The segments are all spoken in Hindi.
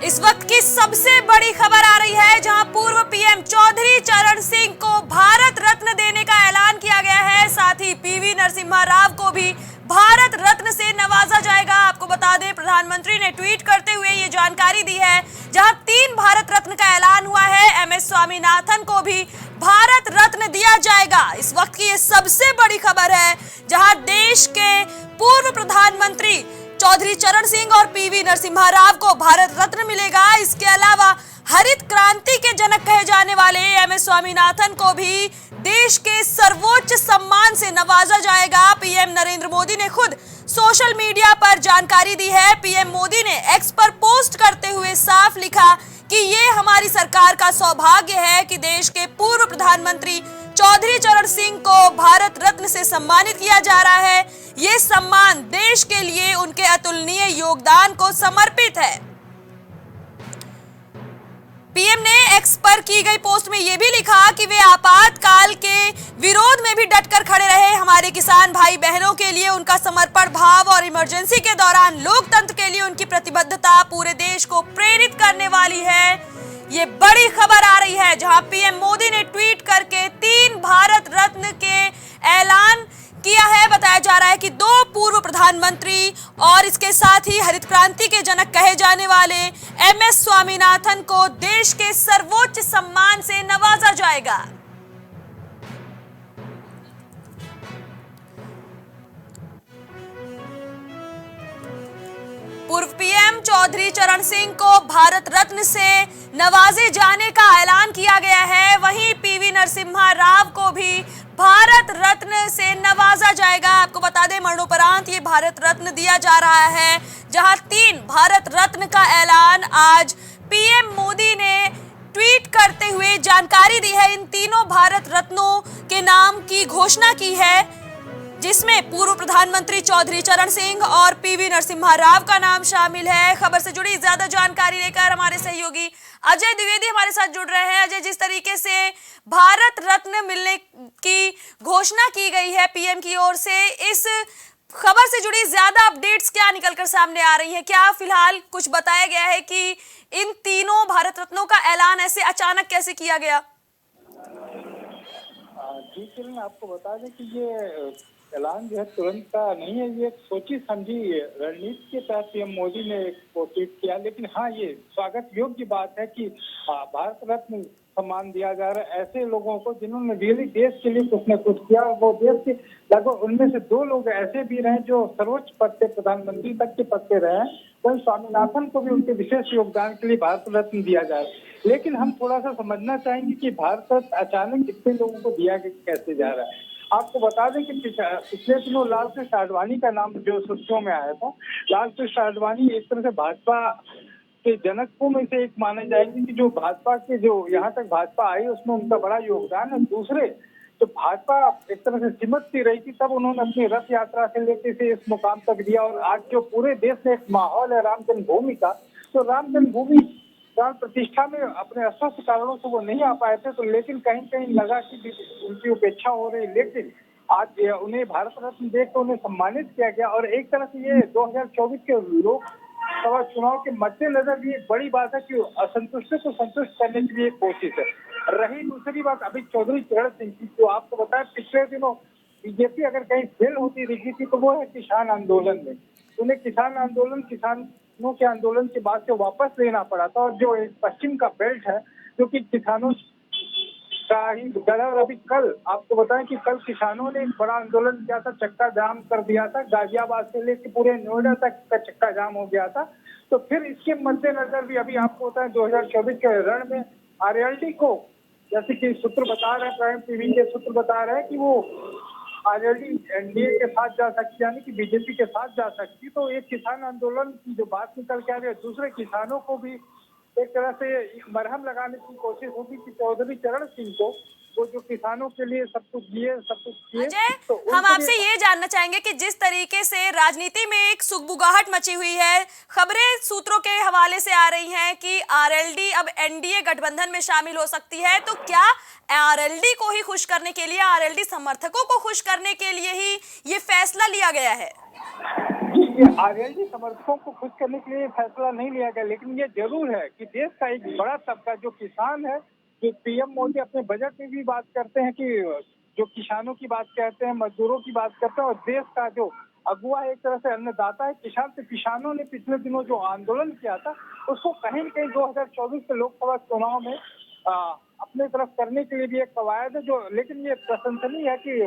इस वक्त की सबसे बड़ी खबर आ रही है, जहां पूर्व पीएम चौधरी चरण सिंह को भारत रत्न देने का ऐलान किया गया है। साथ ही पीवी नरसिम्हा राव को भी भारत रत्न से नवाजा जाएगा। आपको बता दें, प्रधानमंत्री ने ट्वीट करते हुए ये जानकारी दी है। जहां 3 भारत रत्न का ऐलान हुआ है, एमएस स्वामीनाथन को भी भारत रत्न दिया जाएगा। इस वक्त की ये सबसे बड़ी खबर है, जहां देश के पूर्व प्रधानमंत्री चौधरी चरण सिंह और पीवी नरसिम्हा राव को भारत रत्न मिलेगा। इसके अलावा हरित क्रांति के जनक कहे जाने वाले एमएस स्वामीनाथन को भी देश के सर्वोच्च सम्मान से नवाजा जाएगा। पीएम नरेंद्र मोदी ने खुद सोशल मीडिया पर जानकारी दी है। पीएम मोदी ने एक्स पर पोस्ट करते हुए साफ लिखा कि ये हमारी सरकार का सौभाग्य है कि देश के पूर्व प्रधानमंत्री चौधरी चरण सिंह को भारत रत्न से सम्मानित किया जा रहा है। ये सम्मान देश के लिए उनके अतुलनीय योगदान को समर्पित है। पीएम ने एक्स पर की गई पोस्ट में यह भी लिखा कि वे आपातकाल के विरोध में भी डटकर खड़े रहे। हमारे किसान भाई बहनों के लिए उनका समर्पण भाव और इमरजेंसी के दौरान लोकतंत्र के लिए उनकी प्रतिबद्धता पूरे देश को प्रेरित करने वाली है। ये बड़ी खबर आ रही है, जहां पीएम मोदी ने ट्वीट करके 3 भारत रत्न के ऐलान किया है। बताया जा रहा है कि 2 पूर्व प्रधानमंत्री और इसके साथ ही हरित क्रांति के जनक कहे जाने वाले एमएस स्वामीनाथन को देश के सर्वोच्च सम्मान से नवाजा जाएगा। पूर्व पीएम चौधरी चरण सिंह को भारत रत्न से नवाजे जाने का ऐलान किया गया है। वहीं पीवी नरसिम्हा राव को भी भारत रत्न से नवाजा जाएगा। आपको बता दें, मरणोपरांत ये भारत रत्न दिया जा रहा है, जहां 3 भारत रत्न का ऐलान आज पीएम मोदी ने ट्वीट करते हुए जानकारी दी है। इन तीनों भारत रत्नों के नाम की घोषणा की है, जिसमें पूर्व प्रधानमंत्री चौधरी चरण सिंह और पीवी नरसिम्हा राव का नाम शामिल है। खबर से जुड़ी ज्यादा जानकारी लेकर हमारे सहयोगी अजय द्विवेदी हमारे साथ जुड़ रहे हैं। अजय, जिस तरीके से भारत रत्न मिलने की घोषणा की गई है पीएम की ओर से, इस खबर से जुड़ी ज्यादा अपडेट्स क्या निकलकर सामने आ रही है? क्या फिलहाल कुछ बताया गया है कि इन तीनों भारत रत्नों का ऐलान ऐसे अचानक कैसे किया गया? जी किरण, आपको बता दें कि ये ऐलान जो है तुरंत का नहीं है। ये सोची समझी रणनीति के तहत पीएम मोदी ने ट्वीट किया। लेकिन हाँ, ये स्वागत योग्य बात है कि भारत रत्न सम्मान दिया जा रहा है ऐसे लोगों को जिन्होंने रियली देश के लिए कुछ न कुछ किया। वो देश के लगभग उनमें से 2 लोग ऐसे भी रहे जो सर्वोच्च पद पे, प्रधानमंत्री तक के पद पे रहे। वही स्वामीनाथन को भी उनके विशेष योगदान के लिए भारत रत्न दिया जा रहा है। लेकिन हम थोड़ा सा समझना चाहेंगे कि भारत रत्न अचानक कितने लोगों को दिया कैसे जा रहा है। आपको बता दें कि पिछले दिनों लाल कृष्ण आडवाणी का नाम जो सुर्खियों में आया था। लाल कृष्ण आडवाणी एक तरह से भाजपा के जनकों में से एक माने जाएंगे कि जो भाजपा के जो यहाँ तक भाजपा आई उसमें उनका बड़ा योगदान है। दूसरे, जो भाजपा एक तरह से सिमटती रही थी, तब उन्होंने अपनी रथ यात्रा से लेकर से इस मुकाम तक दिया। और आज जो पूरे देश में एक माहौल है राम जन्मभूमि का, तो राम जन्मभूमि प्राण प्रतिष्ठा में अपने अस्वस्थ कारणों से वो नहीं आ पाए थे, तो लेकिन कहीं कहीं लगा कि उनकी उपेक्षा हो रही। लेकिन आज उन्हें भारत रत्न देकर उन्हें सम्मानित किया गया। और एक तरह से ये 2024 के लोकसभा चुनाव के मद्देनजर भी एक बड़ी बात है कि असंतुष्टों को संतुष्ट करने की भी एक कोशिश है। रही दूसरी बात अभी चौधरी चरण सिंह की, तो आपको बताया पिछले दिनों बीजेपी अगर कहीं फेल होती दिखी थी तो वो है किसान आंदोलन में। उन्हें किसानों के आंदोलन के बाद से वापस लेना पड़ा था। और जो पश्चिम का बेल्ट है जो कि किसानों का ही गढ़, और अभी कल आपको बताएं कि कल किसानों ने एक बड़ा आंदोलन किया था, चक्का जाम कर दिया था। गाजियाबाद से लेकर पूरे नोएडा तक का चक्का जाम हो गया था। तो फिर इसके मद्देनजर भी अभी आपको बताएं 2024 के रण में आरएलडी को, जैसे कि सूत्र बता रहे हैं, प्राइम टीवी के सूत्र बता रहे हैं कि वो आरएलडी एनडीए के साथ जा सकती, यानी कि बीजेपी के साथ जा सकती। तो एक किसान आंदोलन की जो बात निकल के आ रही है, दूसरे किसानों को भी एक तरह से मरहम लगाने की कोशिश होगी कि चौधरी चरण सिंह को, वो जो किसानों के लिए सब कुछ दिए, सब कुछ किए। तो हम आपसे ये जानना चाहेंगे कि जिस तरीके से राजनीति में एक सुगबुगाहट मची हुई है, खबरें सूत्रों के हवाले से आ रही हैं कि आरएलडी अब एनडीए गठबंधन में शामिल हो सकती है, तो क्या आरएलडी को ही खुश करने के लिए, आरएलडी समर्थकों को खुश करने के लिए ही ये फैसला लिया गया है? कि आरएलडी समर्थकों को खुश करने के लिए फैसला नहीं लिया गया, लेकिन ये जरूर है कि देश का एक बड़ा तबका जो किसान है, जो पीएम मोदी अपने बजट में भी बात करते हैं कि जो किसानों की बात कहते हैं, मजदूरों की बात करते हैं, और देश का जो अगुवा एक तरह से अन्नदाता है किसान, से किसानों ने पिछले दिनों जो आंदोलन किया था उसको कहीं न कहीं 2024 के लोकसभा चुनाव में अपने तरफ करने के लिए भी एक कवायद है जो, लेकिन ये प्रशंसनीय है कि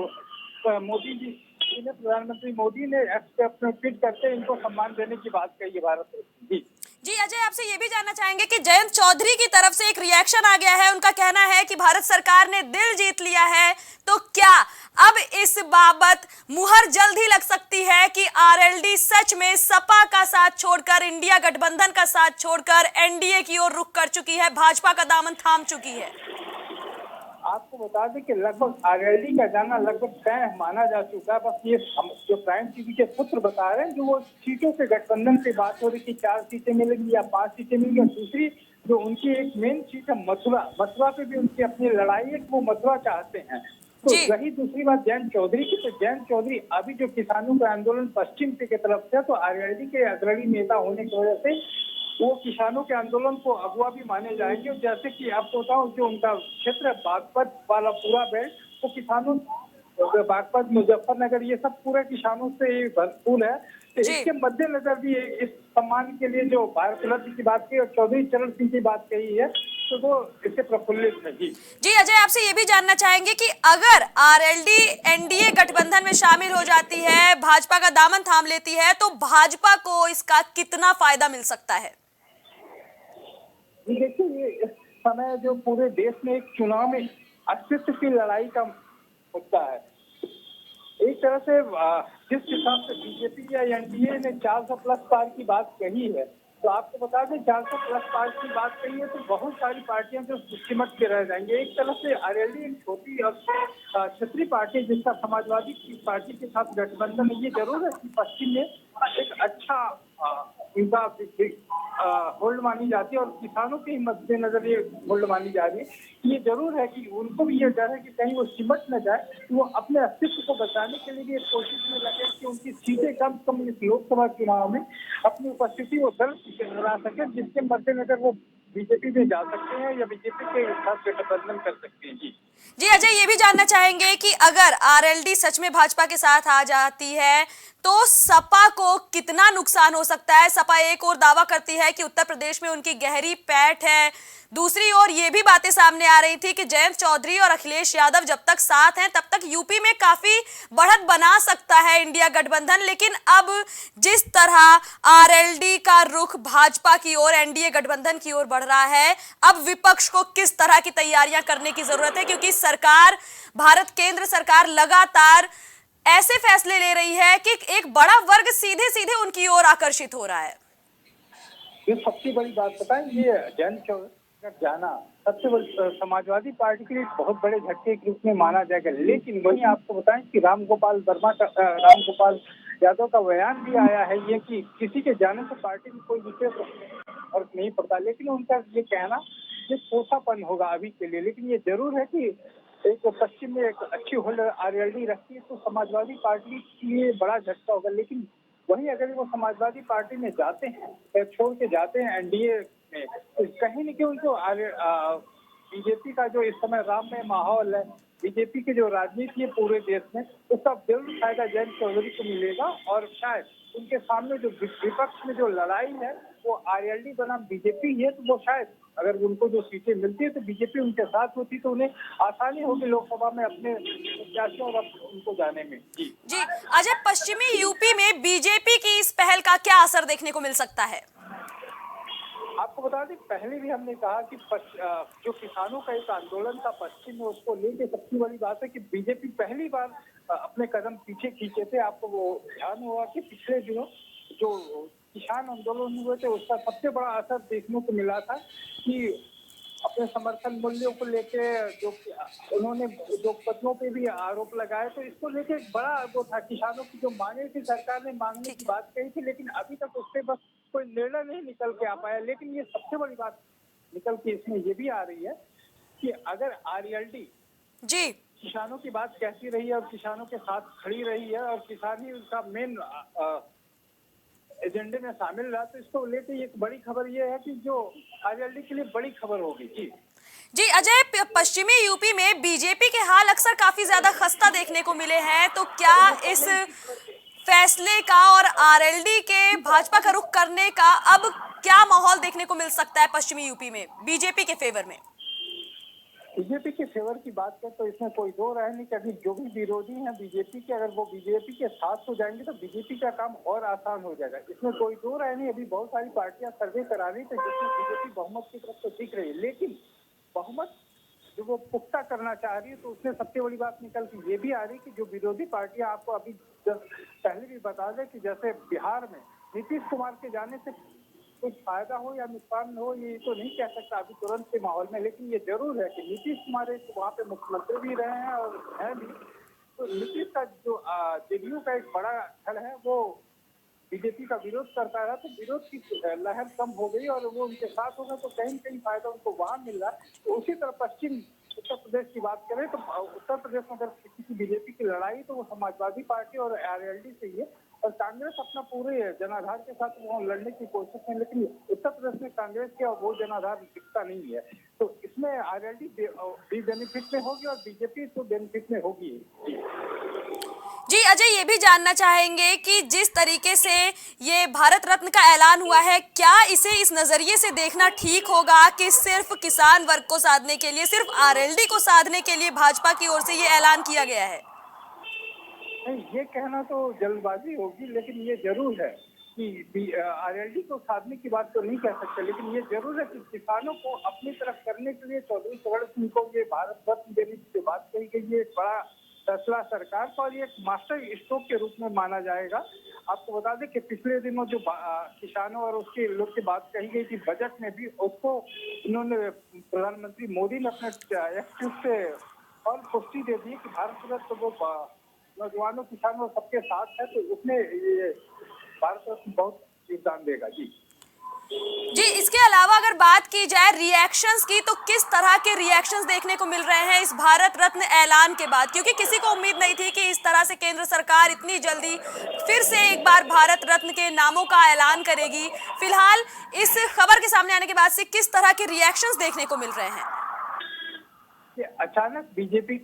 मोदी जी ने, प्रधानमंत्री मोदी ने एक्स पे अपने ट्वीट करके इनको सम्मान देने की बात कही है भारत में। जी जी अजय, आपसे ये भी जानना चाहेंगे कि जयंत चौधरी की तरफ से एक रिएक्शन आ गया है। उनका कहना है कि भारत सरकार ने दिल जीत लिया है, तो क्या अब इस बाबत मुहर जल्द ही लग सकती है कि आरएलडी सच में सपा का साथ छोड़कर, इंडिया गठबंधन का साथ छोड़कर एनडीए की ओर रुख कर चुकी है, भाजपा का दामन थाम चुकी है? आपको बता दें कि लगभग आरएलडी का जाना लगभग तय माना जा चुका है। बस ये जो प्राइम टीवी के सूत्र बता रहे हैं, जो वो सीटों से गठबंधन से बात हो रही कि 4 सीटें मिलेंगी या 5 सीटें मिलेंगी, और दूसरी जो उनकी एक मेन सीट है मथुरा पे भी उनकी अपनी लड़ाई है, वो मथुरा चाहते हैं। तो वही दूसरी बात जयंत चौधरी की, तो जयंत चौधरी अभी जो किसानों का आंदोलन पश्चिम की तरफ से, तो आरएलडी के अग्रणी नेता होने की वजह से वो किसानों के आंदोलन को अगुवा भी माने जाएंगे। और जैसे कि आपको बताऊं, जो उनका क्षेत्र है बागपत वाला पूरा बेल्ट, वो किसानों, बागपत, मुजफ्फरनगर, ये सब पूरे किसानों से भरपूर है। तो इसके मद्देनजर भी इस सम्मान के लिए जो भारत रत्न की बात की और चौधरी चरण सिंह की बात कही है, तो वो इससे प्रफुल्लित है। जी अजय, आपसे ये भी जानना चाहेंगे कि अगर आरएलडी एनडीए गठबंधन में शामिल हो जाती है, भाजपा का दामन थाम लेती है, तो भाजपा को इसका कितना फायदा मिल सकता है? देखिए, ये इस समय जो पूरे देश में एक चुनाव में अस्तित्व की लड़ाई का मुद्दा है। एक तरह से जिस हिसाब से बीजेपी या एनडीए ने 400 प्लस पार की बात कही है, तो आपको बता दें 400 प्लस पार की बात कही है, तो बहुत सारी पार्टियां जो सिमट के रह जाएंगे। एक तरफ से आरएलडी एक छोटी और क्षेत्रीय पार्टी जिसका समाजवादी पार्टी के साथ गठबंधन है। ये जरूर है कि पश्चिम में एक अच्छा उनका होल्ड मानी जाती है, और किसानों के मद्देनजर ये होल्ड मानी जा रही है। ये जरूर है कि उनको भी ये डर है कि कहीं वो सिमट न जाए, तो वो अपने अस्तित्व को बचाने के लिए भी एक कोशिश में लगे कि उनकी सीटें कम से कम इस लोकसभा चुनाव में अपनी उपस्थिति वो दर्ज करा सके, जिसके मद्देनजर वो बीजेपी में जा सकते हैं या बीजेपी के साथ गठबंधन कर सकते हैं। जी अजय, ये भी जानना चाहेंगे कि अगर आरएलडी सच में भाजपा के साथ आ जाती है, तो सपा को कितना नुकसान हो सकता है? सपा एक और दावा करती है कि उत्तर प्रदेश में उनकी गहरी पैठ है, दूसरी ओर ये भी बातें सामने आ रही थी कि जयंत चौधरी और अखिलेश यादव जब तक साथ हैं तब तक यूपी में काफी बढ़त बना सकता है इंडिया गठबंधन। लेकिन अब जिस तरह आरएलडी का रुख भाजपा की ओर, एनडीए गठबंधन की ओर बढ़ रहा है, अब विपक्ष को किस तरह की तैयारियां करने की जरूरत है? क्योंकि सरकार, भारत केंद्र सरकार लगातार ऐसे फैसले ले रही है कि एक बड़ा वर्ग सीधे सीधे उनकी ओर आकर्षित हो रहा है। ये सबसे बड़ी बात बताएं, ये जयंत चौधरी का जाना सबसे बड़ी समाजवादी पार्टी के लिए बहुत बड़े झटके के रूप में माना जाएगा। लेकिन वहीं आपको बताएं कि रामगोपाल यादव का बयान भी आया है ये कि किसी के जाने से पार्टी में कोई विशेष फर्क नहीं पड़ता, लेकिन उनका ये कहना ये सोचापन होगा अभी के लिए। लेकिन ये जरूर है कि एक पश्चिम में एक अच्छी होल्ड आरएलडी रखती है, तो समाजवादी पार्टी के लिए बड़ा झटका होगा। लेकिन वहीं अगर वो समाजवादी पार्टी में जाते हैं, छोड़ के जाते हैं एनडीए में, तो कहीं न कहीं उनको बीजेपी का जो इस समय राममय माहौल है, बीजेपी की जो राजनीति है पूरे देश में, उसका जरूर फायदा जयंत चौधरी को मिलेगा। और शायद उनके सामने जो विपक्ष में जो लड़ाई है वो आरएलडी बनाम बीजेपी है, तो वो शायद अगर उनको जो सीटें मिलती है तो बीजेपी उनके साथ होती, तो उन्हें आसानी होगी लोकसभा में अपने प्रत्याशियों और उनको जाने में। जी अजय, पश्चिमी यूपी में बीजेपी की इस पहल का क्या असर देखने को मिल सकता है? आपको बता दें, पहले भी हमने कहा कि जो किसानों का एक आंदोलन था पश्चिम में, उसको लेके सबसे बड़ी बात है कि बीजेपी पहली बार अपने कदम पीछे खींचे थे। आपको वो ध्यान होगा कि पिछले दिनों जो किसान आंदोलन हुए थे उसका सबसे बड़ा असर देखने को मिला था कि अपने समर्थन मूल्यों को लेके जो उन्होंने उद्योगपतियों पे भी आरोप लगाए, तो इसको लेके एक बड़ा वो था। किसानों की जो मांगे थी, सरकार ने मांगने की बात कही थी, लेकिन अभी तक उससे बस कोई निर्णय नहीं निकल के आ पाया। लेकिन ये सबसे बड़ी बात निकल के इसमें ये भी आ रही है कि अगर आरएलडी जी किसानों की बात कहती रही है और किसानों के साथ खड़ी रही है, और किसान ही उसका मेन एजेंडे में शामिल रहा, तो इसको लेकर एक बड़ी खबर ये है कि जो आरएलडी के लिए बड़ी खबर होगी जी। जी अजय, पश्चिमी यूपी में बीजेपी के हाल अक्सर काफी ज्यादा खस्ता देखने को मिले हैं, तो क्या इस फैसले का और आरएलडी के भाजपा का रुख करने का अब क्या माहौल देखने को मिल सकता है पश्चिमी यूपी में बीजेपी के फेवर में? बीजेपी के फेवर की बात करें तो इसमें कोई दो राय नहीं, कि जो भी विरोधी हैं बीजेपी के, अगर वो बीजेपी के साथ हो जाएंगे तो बीजेपी का काम और आसान हो जाएगा, इसमें कोई दो राय नहीं। अभी बहुत सारी पार्टियां सर्वे करा रही थी जिसमें बीजेपी बहुमत की तरफ तो दिख रही है, लेकिन बहुमत जो वो पुख्ता करना चाह रही है, तो उसमें सबसे बड़ी बात निकल के ये भी आ रही है कि जो विरोधी पार्टियां, आपको अभी पहले भी बता दें कि जैसे बिहार में नीतीश कुमार के जाने से कुछ फायदा हो या नुकसान हो, ये तो नहीं कह सकता अभी तुरंत के माहौल में, लेकिन ये जरूर है कि नीतीश कुमार वहाँ पे मुख्यमंत्री भी रहे हैं और हैं भी, तो नीतीश का जो जेडीयू का एक बड़ा दल है वो बीजेपी का विरोध करता रहा, तो विरोध की लहर कम हो गई और वो उनके साथ होगा, तो कहीं कहीं फायदा उनको वहां मिल रहा है। तो उसी तरह पश्चिम उत्तर प्रदेश की बात करें तो उत्तर प्रदेश में अगर किसी की बीजेपी की लड़ाई तो वो समाजवादी पार्टी और आरएलडी से ही है, और कांग्रेस अपना पूरे जनाधार के साथ वहाँ लड़ने की कोशिश में, लेकिन उत्तर प्रदेश में कांग्रेस के वो जनाधार दिखता नहीं है, तो इसमें आरएलडी भी बेनिफिट में होगी और बीजेपी तो बेनिफिट में होगी। जी अजय, ये भी जानना चाहेंगे कि जिस तरीके से ये भारत रत्न का ऐलान हुआ है, क्या इसे इस नजरिए से देखना ठीक होगा कि सिर्फ किसान वर्ग को साधने के लिए, सिर्फ आरएलडी को साधने के लिए भाजपा की ओर से ये ऐलान किया गया है? नहीं, ये कहना तो जल्दबाजी होगी, लेकिन ये जरूर है कि आरएलडी को साधने की बात तो नहीं कह सकते, लेकिन ये जरूर है कि किसानों को अपनी तरफ करने के लिए चौधरी चरण सिंह को ये भारत रत्न देने की बात कही गई, ये एक बड़ा फैसला सरकार का और ये एक मास्टर स्ट्रोक के रूप में माना जाएगा। आपको बता दें कि पिछले दिनों जो किसानों और उसके लोग की बात कही गई थी बजट में भी, उसको इन्होंने प्रधानमंत्री मोदी ने अपने एक्ट से और पुष्टि दे दी कि भारत रत्न वो नौजवानों किसानों सबके साथ है, तो उसमें ये भारत रत्न बहुत योगदान देगा जी। जी इसके अलावा अगर बात की जाए रिएक्शंस की, तो किस तरह के रिएक्शंस देखने को मिल रहे हैं इस भारत रत्न ऐलान के बाद? क्योंकि किसी को उम्मीद नहीं थी कि इस तरह से केंद्र सरकार इतनी जल्दी फिर से एक बार भारत रत्न के नामों का ऐलान करेगी। फिलहाल इस खबर के सामने आने के बाद से किस तरह के रिएक्शंस देखने को मिल रहे हैं? अचानक बीजेपी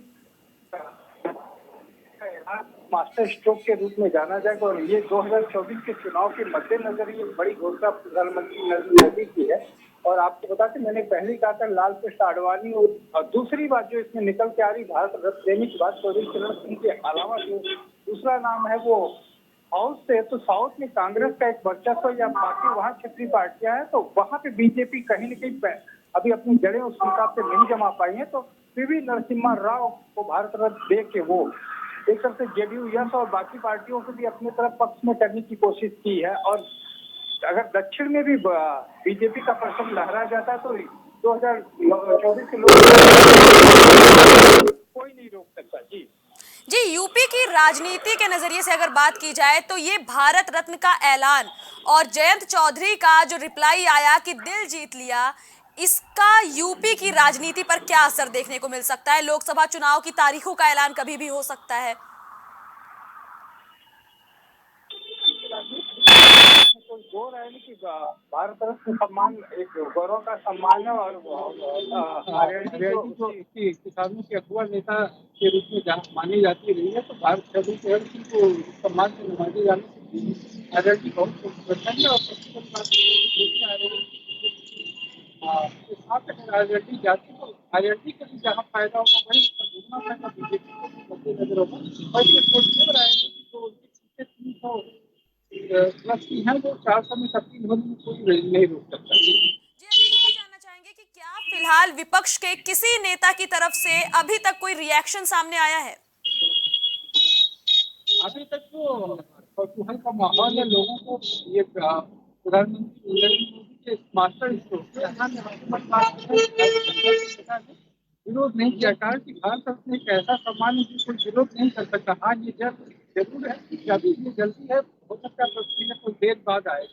मास्टर स्ट्रोक के रूप में जाना जाएगा और ये 2024 के चुनाव के मद्देनजर ये बड़ी घोषणा प्रधानमंत्री नरेंद्र मोदी की है। और आपको बता दें, मैंने पहले कहा था लाल कृष्ण आडवाणी, और दूसरी बात जो इसमें निकल के आ रही भारत रत्न देने की बात, चौधरी चरण सिंह के अलावा जो दूसरा नाम है वो साउथ से, तो साउथ में कांग्रेस का एक वर्चस्व या बाकी वहाँ क्षेत्रीय पार्टियां हैं, तो वहाँ पे बीजेपी कहीं न कहीं अभी अपनी जड़ें उस हिसाब से नहीं जमा पाई है, तो पीवी नरसिम्हा राव को भारत रत्न दे के वो एक तरह से जेडीयू यस और बाकी पार्टियों को भी अपने तरफ पक्ष में करने की कोशिश की है। और अगर दक्षिण में भी बीजेपी का प्रश्न लहरा जाता है तो 2024 के लोग कोई नहीं रोक सकता जी। जी यूपी की राजनीति के नजरिए से अगर बात की जाए तो ये भारत रत्न का ऐलान और जयंत चौधरी का जो रिप्लाई आया कि दिल जीत लिया, इसका यूपी की राजनीति पर क्या असर देखने को मिल सकता है? लोकसभा चुनाव की तारीखों का ऐलान कभी भी हो सकता है। कोई दो राय नहीं कि भारत रत्न सम्मान एक गौरव का सम्मान है और किसानों के अगुआ नेता के रूप में मानी जाती रही है, तो भारत चौधरी चरण सिंह को सम्मान से नवाजे जाने से आरएलडी बहुत प्रसन्न है। और आरएलडी जाती तो आरएलडी को भी जहाँ फायदा होगा वही उसका दुगना फायदा बीजेपी को भी मद्देनजर होगा। और ये कोशिश रहा है कि जो उनके पीछे 300 प्लस की है वो 400 में तब्दील होने में कोई नहीं रोक सकता। जी अजय, ये भी जानना चाहेंगे कि क्या फिलहाल विपक्ष के किसी नेता की तरफ से अभी तक कोई रिएक्शन सामने आया है? अभी तक तो कौतूहल का माहौल है, लोगों को ये प्रधानमंत्री नरेंद्र मोदी के मास्टर स्ट्रोक विरोध नहीं किया, कारण कि भारत रत्न एक ऐसा सम्मान है जिसको विरोध नहीं कर सकता। हाँ, ये जरूर है कि अभी ये जल्दी है, हो सकता है कुछ देर बाद आए।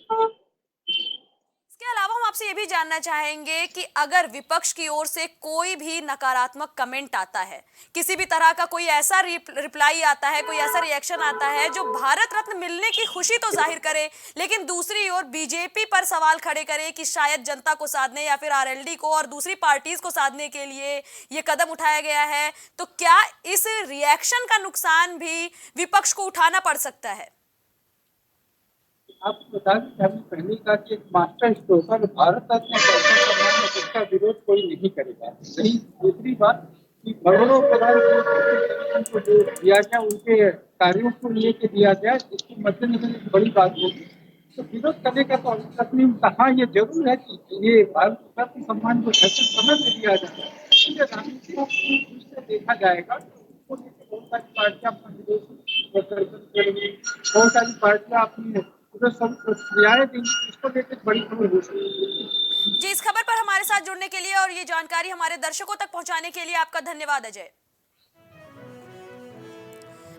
इसके अलावा हम आपसे आपसे ये भी जानना चाहेंगे कि अगर विपक्ष की ओर से कोई भी नकारात्मक कमेंट आता है, किसी भी तरह का कोई ऐसा रिप्लाई आता है, कोई ऐसा रिएक्शन आता है जो भारत रत्न मिलने की खुशी तो जाहिर करे, लेकिन दूसरी ओर बीजेपी पर सवाल खड़े करे कि शायद जनता को साधने या फिर आरएलडी को और दूसरी पार्टीज को साधने के लिए ये कदम उठाया गया है, तो क्या इस रिएक्शन का नुकसान भी विपक्ष को उठाना पड़ सकता है? आपको बता दें कि हमने पहले कहा कि एक मास्टर स्ट्रोक पर भारत रत्न जिसका विरोध कोई नहीं करेगा। वही दूसरी बात कि करोड़ों करोड़ को जो दिया गया उनके कार्यों को लेके दिया गया, इसके मद्देनजर एक बड़ी बात होगी तो विरोध करने का तो आवश्यक नहीं। कहा यह जरूर है कि ये भारत रत्न सम्मान को ऐसे समय से दिया जाता है, इसलिए राजनीति को उससे देखा जाएगा। बहुत सारी पार्टियां अपना विरोध करेंगी, बहुत सारी पार्टियां अपनी क्रियाएं देंगी, इसको लेकर बड़ी खबर हो सकती है। जी, इस खबर पर हमारे साथ जुड़ने के लिए और ये जानकारी हमारे दर्शकों तक पहुंचाने के लिए आपका धन्यवाद अजय।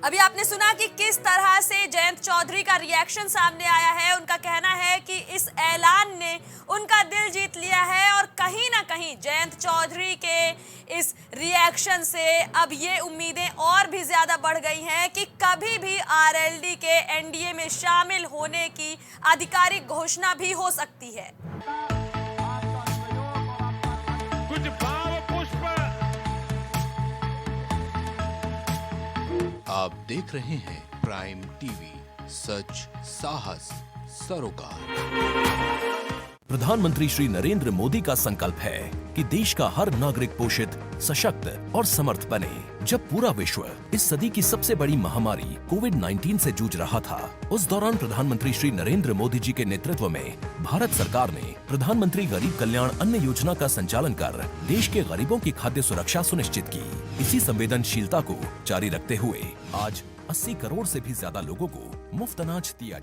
अभी आपने सुना कि किस तरह से जयंत चौधरी का रिएक्शन सामने आया है। उनका कहना है कि इस ऐलान ने उनका दिल जीत लिया है और कहीं ना कहीं जयंत चौधरी के इस रिएक्शन से अब ये उम्मीदें और भी ज्यादा बढ़ गई हैं कि कभी भी आरएलडी के एनडीए में शामिल होने की आधिकारिक घोषणा भी हो सकती है। आप देख रहे हैं प्राइम टीवी, सच साहस सरोकार। प्रधानमंत्री श्री नरेंद्र मोदी का संकल्प है कि देश का हर नागरिक पोषित, सशक्त और समर्थ बने। जब पूरा विश्व इस सदी की सबसे बड़ी महामारी कोविड-19 से जूझ रहा था, उस दौरान प्रधानमंत्री श्री नरेंद्र मोदी जी के नेतृत्व में भारत सरकार ने प्रधानमंत्री गरीब कल्याण अन्न योजना का संचालन कर देश के गरीबों की खाद्य सुरक्षा सुनिश्चित की। इसी संवेदनशीलता को जारी रखते हुए आज 80 करोड़ से भी ज्यादा लोगों को मुफ्त अनाज दिया।